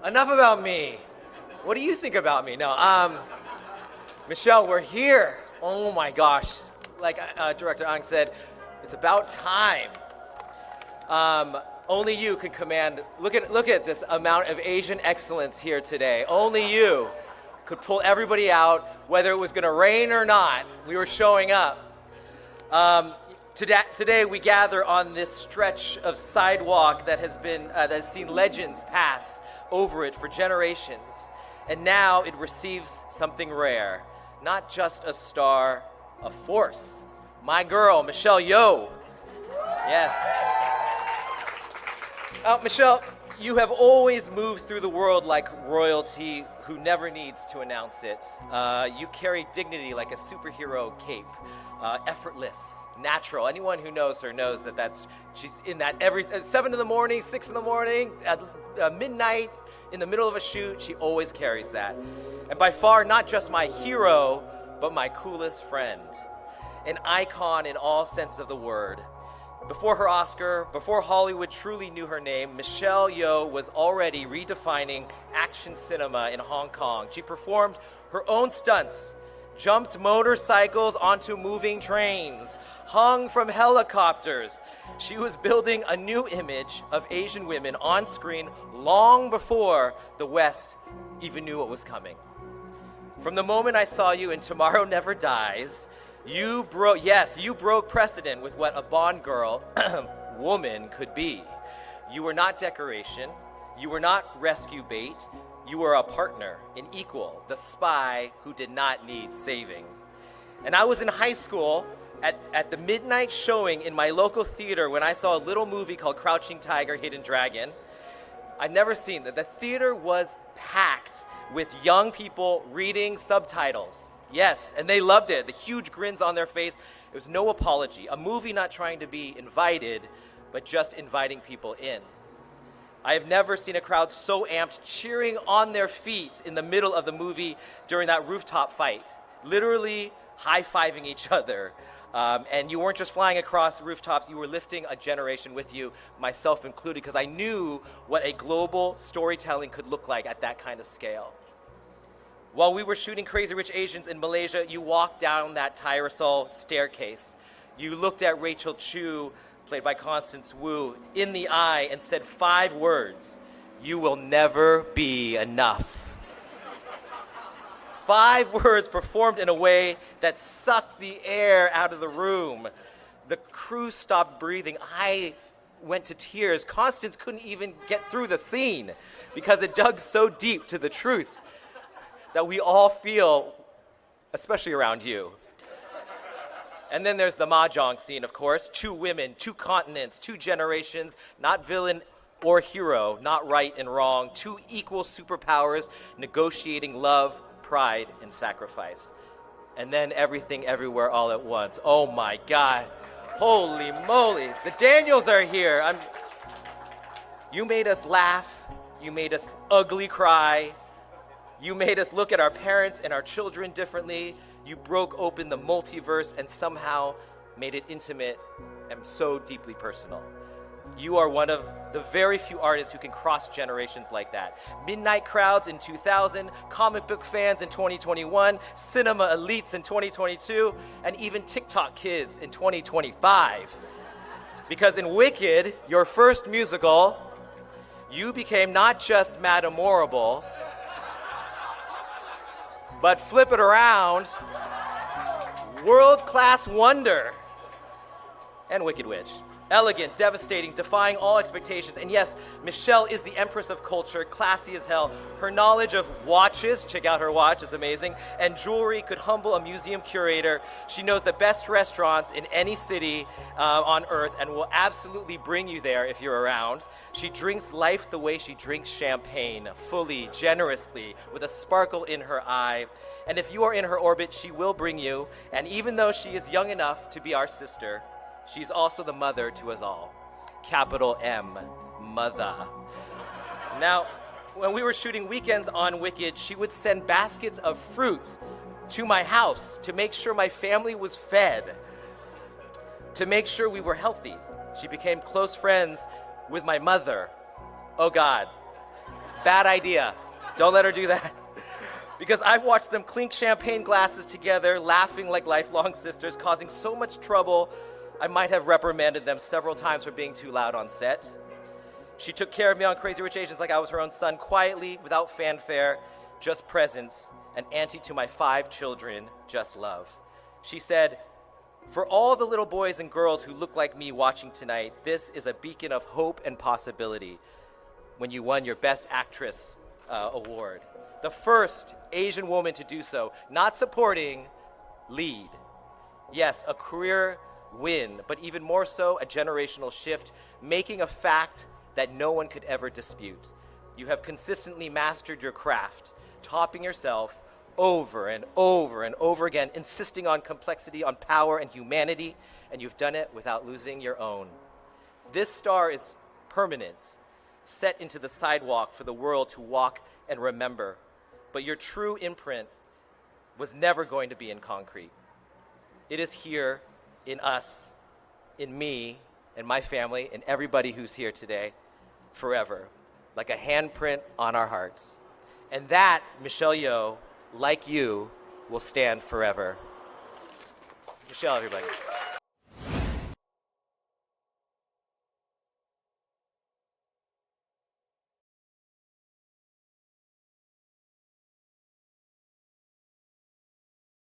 enough about me. What do you think about me? No, Michelle, we're here. Oh my gosh. Like Director Ang said, it's about time. Only you can command. Look at this amount of Asian excellence here today. Only you could pull everybody out, whether it was going to rain or not. We were showing up. Today we gather on this stretch of sidewalk that has seen legends pass over it for generations, and now it receives something rare. Not just a star, a force. My girl, Michelle Yeoh. Yes. Michelle, you have always moved through the world like royalty who never needs to announce it. You carry dignity like a superhero cape. Effortless, natural. Anyone who knows her knows she's in that every 7 in the morning, 6 in the morning, at midnight, in the middle of a shoot. She always carries that. And by far, not just my hero, but my coolest friend. An icon in all sense of the word. Before her Oscar, before Hollywood truly knew her name, Michelle Yeoh was already redefining action cinema in Hong Kong. She performed her own stunts, jumped motorcycles onto moving trains, hung from helicopters. She was building a new image of Asian women on screen long before the West even knew what was coming. From the moment I saw you in Tomorrow Never Dies, you broke precedent with what a Bond girl, woman, could be. You were not decoration. You were not rescue bait. You were a partner, an equal, the spy who did not need saving. And I was in high school at the midnight showing in my local theater when I saw a little movie called Crouching Tiger, Hidden Dragon. I'd never seen that. The theater was packed with young people reading subtitles. Yes, and they loved it. The huge grins on their face. It was no apology. A movie not trying to be invited, but just inviting people in. I have never seen a crowd so amped, cheering on their feet in the middle of the movie during that rooftop fight, literally high-fiving each other. And you weren't just flying across rooftops, you were lifting a generation with you, myself included, because I knew what a global storytelling could look like at that kind of scale. While we were shooting Crazy Rich Asians in Malaysia, you walked down that Tyrosol staircase. You looked at Rachel Chu, played by Constance Wu, in the eye and said 5 words: "You will never be enough." 5 words performed in a way that sucked the air out of the room. The crew stopped breathing. I went to tears. Constance couldn't even get through the scene because it dug so deep to the truth that we all feel, especially around you. And then there's the mahjong scene, of course. 2 women, 2 continents, 2 generations, not villain or hero, not right and wrong. 2 equal superpowers negotiating love, pride, and sacrifice. And then everything, everywhere, all at once. Oh my God. Holy moly. The Daniels are here. You made us laugh. You made us ugly cry. You made us look at our parents and our children differently. You broke open the multiverse and somehow made it intimate and so deeply personal. You are one of the very few artists who can cross generations like that. Midnight crowds in 2000, comic book fans in 2021, cinema elites in 2022, and even TikTok kids in 2025. Because in Wicked, your first musical, you became not just Madame Morrible, but flip it around, world-class wonder and Wicked Witch. Elegant, devastating, defying all expectations. And yes, Michelle is the empress of culture, classy as hell. Her knowledge of watches, check out her watch, is amazing, and jewelry could humble a museum curator. She knows the best restaurants in any city on earth and will absolutely bring you there if you're around. She drinks life the way she drinks champagne, fully, generously, with a sparkle in her eye. And if you are in her orbit, she will bring you. And even though she is young enough to be our sister, she's also the mother to us all. Capital M, mother. Now, when we were shooting weekends on Wicked, she would send baskets of fruit to my house to make sure my family was fed, to make sure we were healthy. She became close friends with my mother. Oh God. Bad idea. Don't let her do that. Because I've watched them clink champagne glasses together, laughing like lifelong sisters, causing so much trouble, I might have reprimanded them several times for being too loud on set. She took care of me on Crazy Rich Asians like I was her own son, quietly, without fanfare, just presence, an auntie to my 5 children, just love. She said, "For all the little boys and girls who look like me watching tonight, this is a beacon of hope and possibility when you won your Best Actress award. The first Asian woman to do so, not supporting, lead. Yes, a career win, but even more so, a generational shift, making a fact that no one could ever dispute. You have consistently mastered your craft, topping yourself over and over and over again, insisting on complexity, on power and humanity, and you've done it without losing your own. This star is permanent, set into the sidewalk for the world to walk and remember, but your true imprint was never going to be in concrete. It is here, in us, in me, and my family, and everybody who's here today, forever, like a handprint on our hearts. And that, Michelle Yeoh, like you, will stand forever." Michelle, everybody.